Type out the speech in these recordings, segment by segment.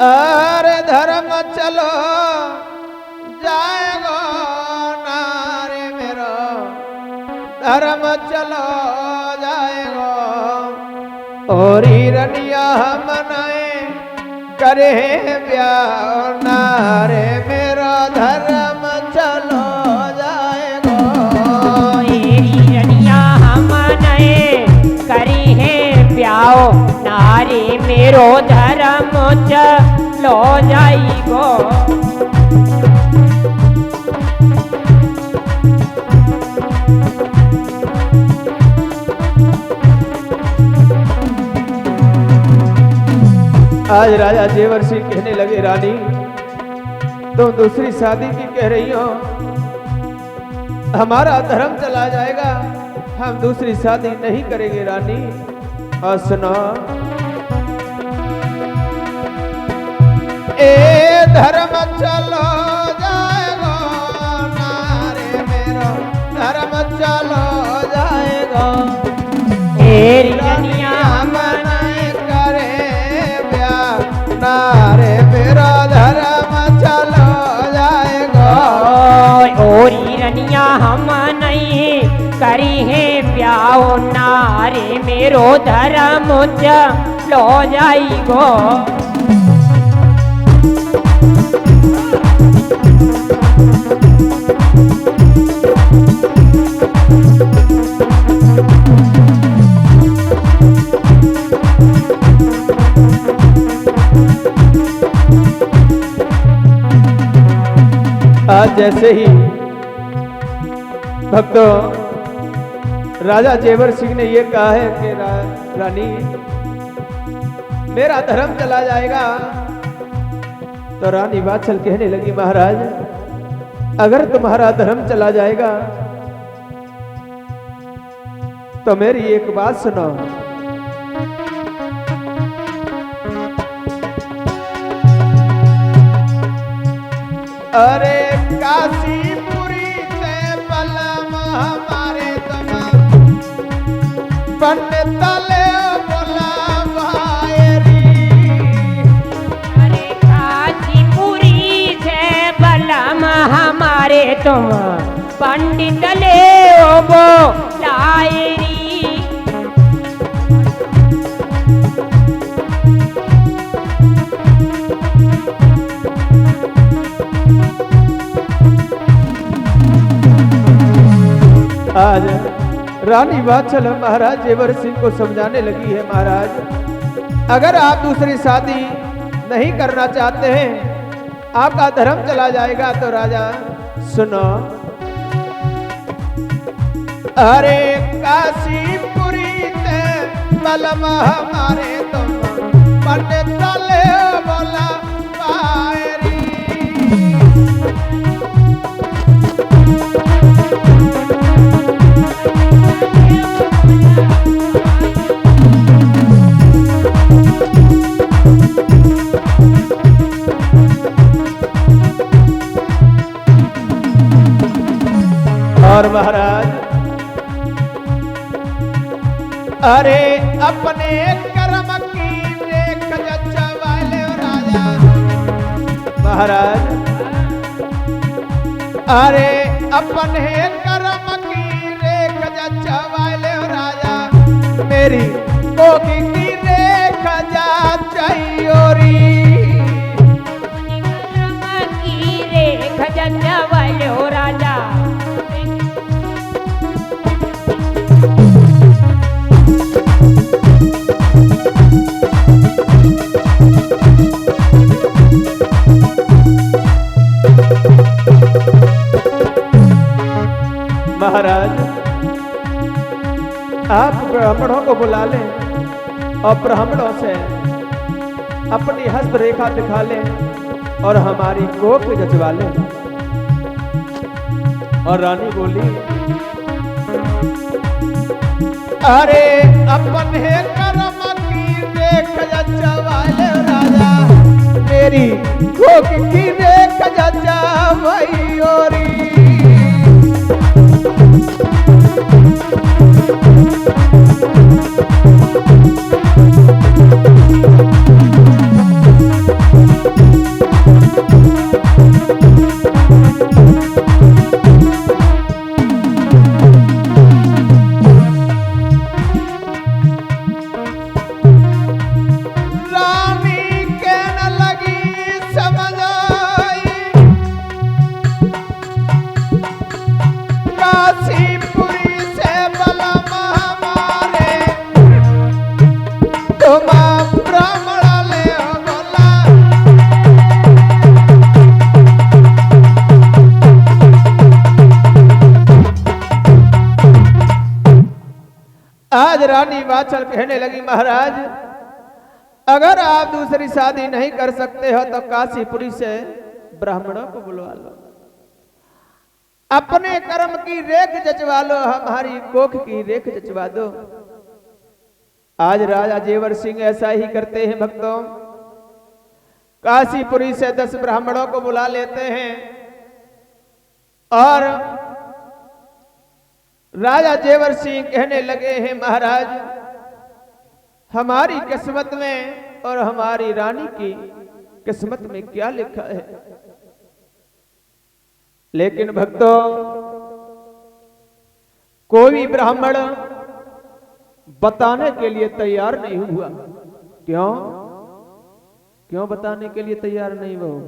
अरे धर्म चलो जाएगो नारे मेरो धर्म चलो जाएगो और हिरनिया मनाए करे ब्याह नारे मेरो धर्म चलो जाएगो हिरनिया मनाए करी है ब्याह नारे मेरो धर्म चलो जाएगो। आज राजा जेवर सिंह कहने लगे रानी तुम दूसरी शादी की कह रही हो हमारा धर्म चला जाएगा हम दूसरी शादी नहीं करेंगे रानी। और सुनो ए धर्म चलो जाएगा नारे मेरो धर्म चलो जाएगा हिरनिया नारे मेरा धर्म चलो जाएगा और हिरनिया हम नहीं करी है ब्याह नारे मेरो धर्म चलो जाएगो। आज जैसे ही भक्तों राजा जेवर सिंह ने ये कहा है कि रानी मेरा धर्म चला जाएगा तो रानी वात्सल कहने लगी महाराज अगर तुम्हारा धर्म चला जाएगा तो मेरी एक बात सुनो। अरे काशीपुरी से बलम हमारे तुम पंडित ले बोला भायरी। अरे काशीपुरी से बलम हमारे तुम पंडित ले बोलायरी। आज रानी वात्सल महाराज जेवर सिंह को समझाने लगी है महाराज अगर आप दूसरी शादी नहीं करना चाहते हैं आपका धर्म चला जाएगा तो राजा सुनो। अरे काशीपुरी ते बलम हमारे तुम पंडित ले बोला पायरी। और महाराज अरे अपने कर्म की देख जचवाले राजा महाराज अरे अपने कर्म की देख जचवाले राजा मेरी कोकी की देख जा चाहिए की रेख जचवाले राजा महाराज आप ब्राह्मणों को बुला लें और ब्राह्मणों से अपनी हस्त रेखा दिखा लें और हमारी कोख जचवा लें। और रानी बोली अरे अपने कर्म की देख जचवा ले राजा मेरी कोख की देख जचवाई ओरी। आज रानी वाचल कहने लगी महाराज अगर आप दूसरी शादी नहीं कर सकते हो तो काशीपुरी से ब्राह्मणों को बुलवा लो, अपने कर्म की रेख जचवा लो, हमारी कोख की रेख जचवा दो। आज राजा जेवर सिंह ऐसा ही करते हैं भक्तों, काशीपुरी से 10 ब्राह्मणों को बुला लेते हैं और राजा जेवर सिंह कहने लगे हैं महाराज हमारी किस्मत में और हमारी रानी की किस्मत में क्या लिखा है। लेकिन भक्तों कोई भी ब्राह्मण बताने के लिए तैयार नहीं हुआ। क्यों क्यों बताने के लिए तैयार नहीं हुआ?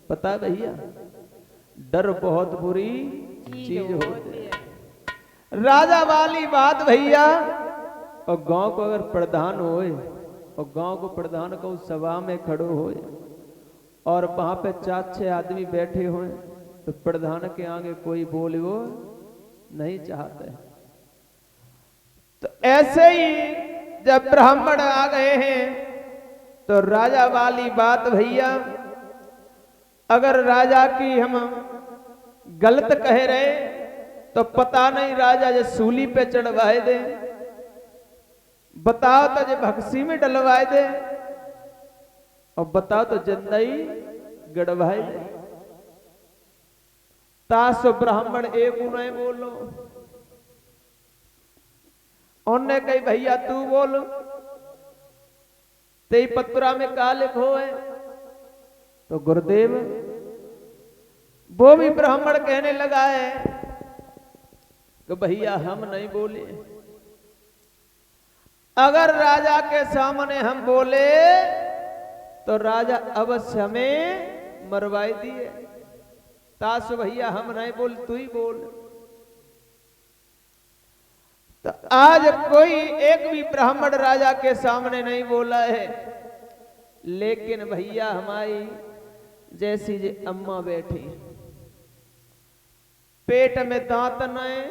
पता है भैया, डर बहुत बुरी चीज होती है। राजा वाली बात भैया, और गांव को अगर प्रधान होए और गांव को प्रधान को सभा में खड़ो होए और वहां पे 4-6 आदमी बैठे होए तो प्रधान के आगे कोई बोले वो नहीं चाहते। तो ऐसे ही जब ब्राह्मण आ गए हैं तो राजा वाली बात भैया, अगर राजा की हम गलत कह रहे तो पता नहीं राजा जो सूली पे चढ़वाए दे, बताओ तो जो भक्सी में डलवाए दे, और बताओ तो जिंदगी गड़वाए दे। तासो ब्राह्मण एक उन्हें बोलो, उनने कही भैया तू बोल, तेरी पत्रा में का लिखो है? तो गुरुदेव वो भी ब्राह्मण कहने लगा है कि भैया हम नहीं बोले, अगर राजा के सामने हम बोले तो राजा अवश्य हमें मरवाई दिए। तासु भैया हम नहीं बोल, तू ही बोल। तो आज कोई एक भी ब्राह्मण राजा के सामने नहीं बोला है, लेकिन भैया हमारी जैसी जे अम्मा बैठी, पेट में दांत न है,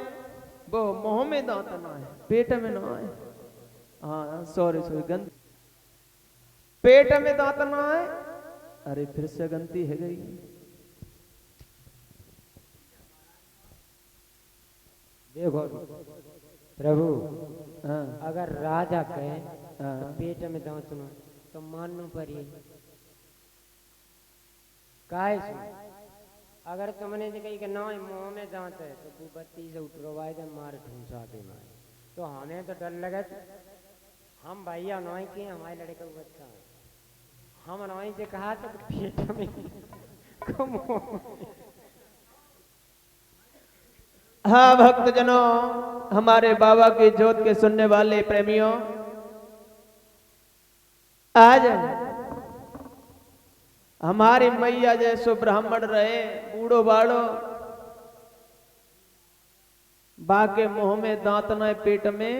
वो मुंह में दांत ना है, पेट में ना है। हाँ सॉरी गंद, पेट में दांत ना है, अरे फिर से गलती है गई। देखो प्रभु, हाँ अगर राजा कहे तो पेट में दांत न तो मानना पड़ी काहे सुन। अगर तुमने जो कही कि ना मुंह में दांत है तो तू बत्ती से उठवाए दे, मार ढूंसा के मारे, तो हमें तो डर लगे। हम भैया नॉय के हमारे लड़के को बच्चा है, हम नॉय से कहा तो पेट में हाँ भक्तजनों, हमारे बाबा की जोत के सुनने वाले प्रेमियों, आज हमारी मैया जैसो ब्राह्मण रहे, बूढ़ो बाड़ो, बाके मुंह में दांत न है, पेट में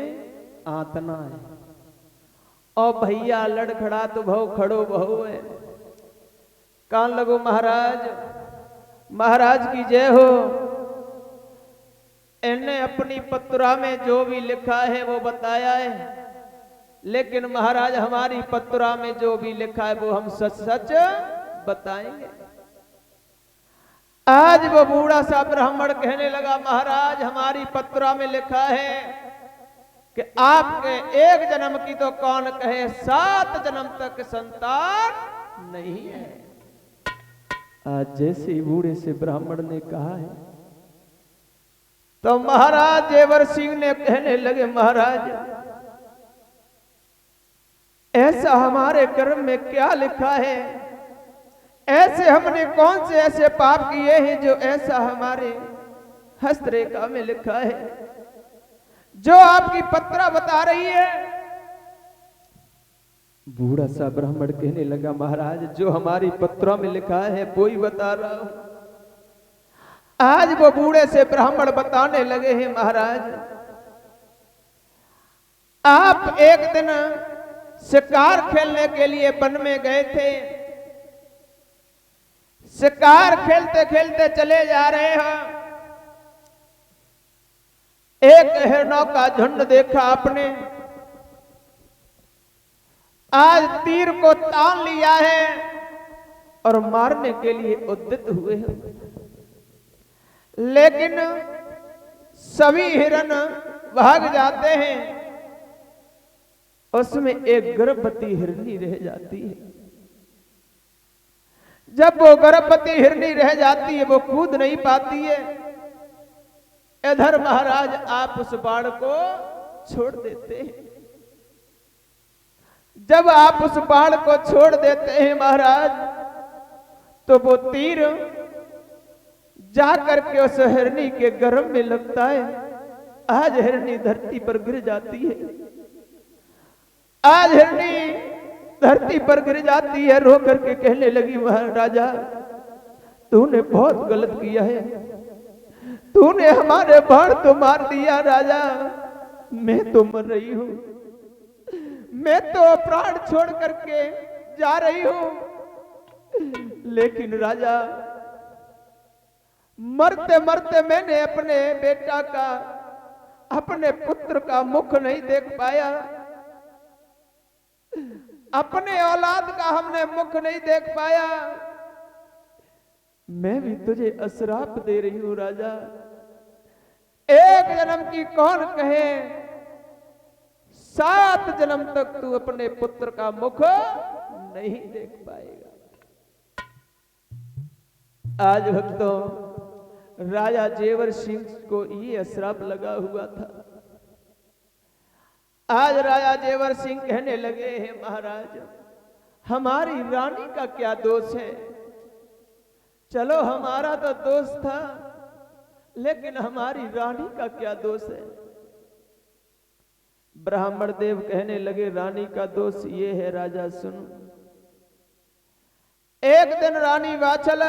आतना है, और भैया लड़खड़ा तो भव खड़ो बहु है। कान लगो महाराज, महाराज की जय हो। इन्हें अपनी पत्रा में जो भी लिखा है वो बताया है, लेकिन महाराज हमारी पत्रा में जो भी लिखा है वो हम सच सच बताएंगे। आज वो बूढ़ा सा ब्राह्मण कहने लगा महाराज हमारी पत्रा में लिखा है कि आपके एक जन्म की तो कौन कहे, 7 जन्म तक संतान नहीं है। आज जैसे बूढ़े से ब्राह्मण ने कहा है तो महाराज जेवर सिंह ने कहने लगे महाराज ऐसा हमारे कर्म में क्या लिखा है, ऐसे हमने कौन से ऐसे पाप किए हैं जो ऐसा हमारे हस्तरेखा में लिखा है, जो आपकी पत्रा बता रही है। बूढ़ा सा ब्राह्मण कहने लगा महाराज जो हमारी पत्रा में लिखा है वो ही बता रहा हूं। आज वो बूढ़े से ब्राह्मण बताने लगे हैं महाराज आप एक दिन शिकार खेलने के लिए वन में गए थे, शिकार खेलते खेलते चले जा रहे हो एक हिरणों का झुंड देखा आपने, आज तीर को तान लिया है और मारने के लिए उद्यत हुए हैं, लेकिन सभी हिरण भाग जाते हैं। उसमें एक गर्भवती हिरनी रह जाती है। जब वो गर्भवती हिरनी रह जाती है, वो कूद नहीं पाती है। इधर महाराज आप उस बाण को छोड़ देते हैं। जब आप उस बाण को छोड़ देते हैं महाराज, तो वो तीर जा करके उस हिरनी के गर्भ में लगता है। आज हिरनी धरती पर गिर जाती है। आज हिरनी धरती पर गिर जाती है, रो करके कहने लगी, महाराजा तूने बहुत गलत किया है, तूने हमारे बाण तो मार दिया राजा, मैं तो मर रही हूं, मैं तो प्राण छोड़ करके जा रही हूं। लेकिन राजा मरते मरते मैंने अपने बेटा का, अपने पुत्र का मुख नहीं देख पाया, अपने औलाद का हमने मुख नहीं देख पाया। मैं भी तुझे अश्राप दे रही हूं राजा। एक जन्म की कौन कहे, 7 जन्म तक तू अपने पुत्र का मुख नहीं देख पाएगा। आज भक्तों, राजा जेवर सिंह को ये अश्राप लगा हुआ था। आज राजा जेवर सिंह कहने लगे हैं, महाराज हमारी रानी का क्या दोष है? चलो हमारा तो दोष था, लेकिन हमारी रानी का क्या दोष है? ब्राह्मण देव कहने लगे, रानी का दोष ये है राजा सुन। एक दिन रानी वाचल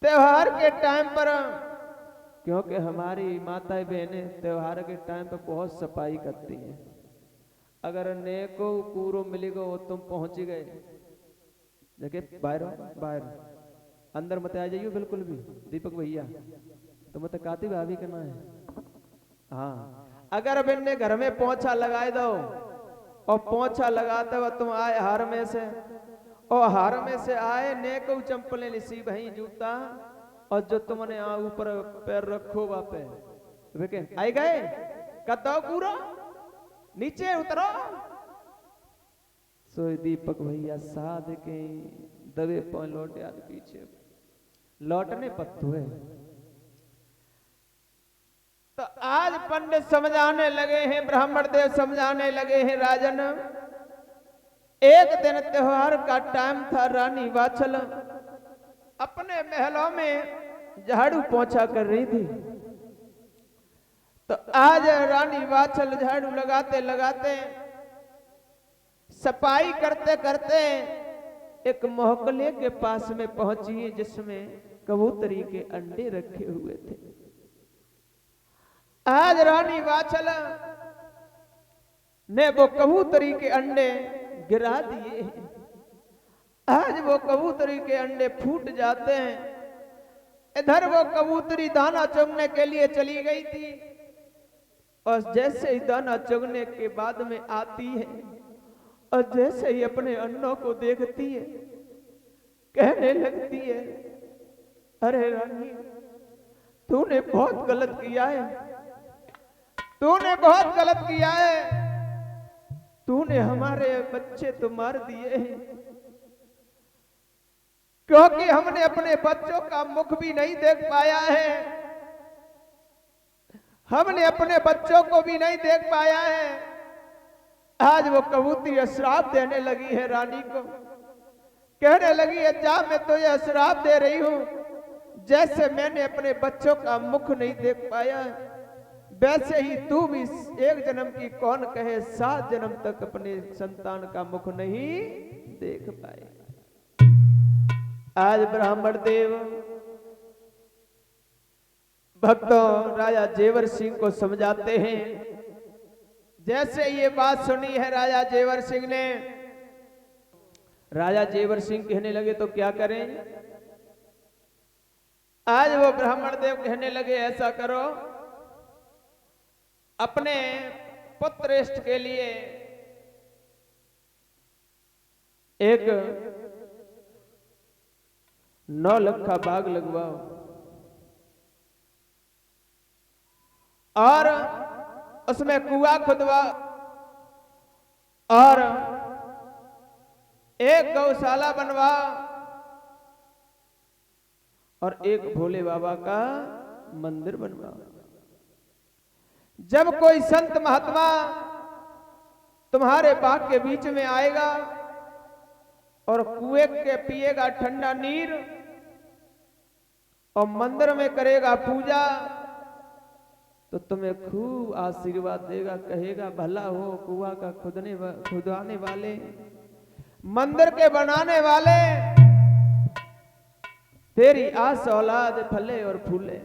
त्योहार के टाइम पर, क्योंकि हमारी माताएं बहनें त्योहार के टाइम पर बहुत सफाई करती हैं। अगर नेको कूरो मिलेगा वो तुम पहुंच गए, जगह बाहर अंदर मत आ जाइयो बिल्कुल भी। दीपक भैया तो मत काती भाभी करना है। हाँ, अगर अब इनने घर में पोंछा लगाए दो और पोंछा लगाते हुए तुम आए हार में से, और हार में से आए नेको चंपलें लिसी भई जूता, और जो तुमने ऊपर पैर रखो वापे वे आए गए कदो पूरा नीचे उतरो। सो दीपक भैया साध के दबे पॉइंट लौटे आगे पीछे लौटने पत्तू है। तो आज पंडित समझाने लगे हैं, ब्राह्मण देव समझाने लगे हैं, राजन एक दिन त्योहार का टाइम था। रानी वाचल अपने महलों में झाड़ू पोंछा कर रही थी। तो आज रानी वाचल झाड़ू लगाते लगाते, सफाई करते करते एक मोहकले के पास में पहुंची, जिसमें कबूतरी के अंडे रखे हुए थे। आज रानी वाचल ने वो कबूतरी के अंडे गिरा दिए। आज वो कबूतरी के अंडे फूट जाते हैं। इधर वो कबूतरी दाना चुगने के लिए चली गई थी, और जैसे ही दाना चुगने के बाद में आती है, और जैसे ही अपने अन्नों को देखती है, कहने लगती है, अरे रानी तूने बहुत गलत किया है, तूने बहुत गलत किया है। तूने हमारे बच्चे तो मार दिए हैं, क्योंकि हमने अपने बच्चों का मुख भी नहीं देख पाया है, हमने अपने बच्चों को भी नहीं देख पाया है। आज वो कबूतरी श्राप देने लगी है रानी को, कहने लगी है, जा मैं तुझे श्राप दे रही हूं, जैसे मैंने अपने बच्चों का मुख नहीं देख पाया, वैसे ही तू भी एक जन्म की कौन कहे 7 जन्म तक अपने संतान का मुख नहीं देख पाए। आज ब्राह्मण देव भक्तों राजा जेवर सिंह को समझाते हैं। जैसे ये बात सुनी है राजा जेवर सिंह ने, राजा जेवर सिंह कहने लगे तो क्या करें? आज वो ब्राह्मण देव कहने लगे ऐसा करो, अपने पुत्रश्रेष्ठ के लिए एक 9 लाख का बाग लगवाओ और उसमें कुआं खुदवा और एक गौशाला बनवा और एक भोले बाबा का मंदिर बनवा। जब कोई संत महात्मा तुम्हारे बाग के बीच में आएगा और कुएं के पिएगा ठंडा नीर और मंदिर में करेगा पूजा, तो तुम्हें खूब आशीर्वाद देगा, कहेगा भला हो कुआं का खुदवाने वाले, मंदिर के बनाने वाले, तेरी आस औलाद फले और फूले।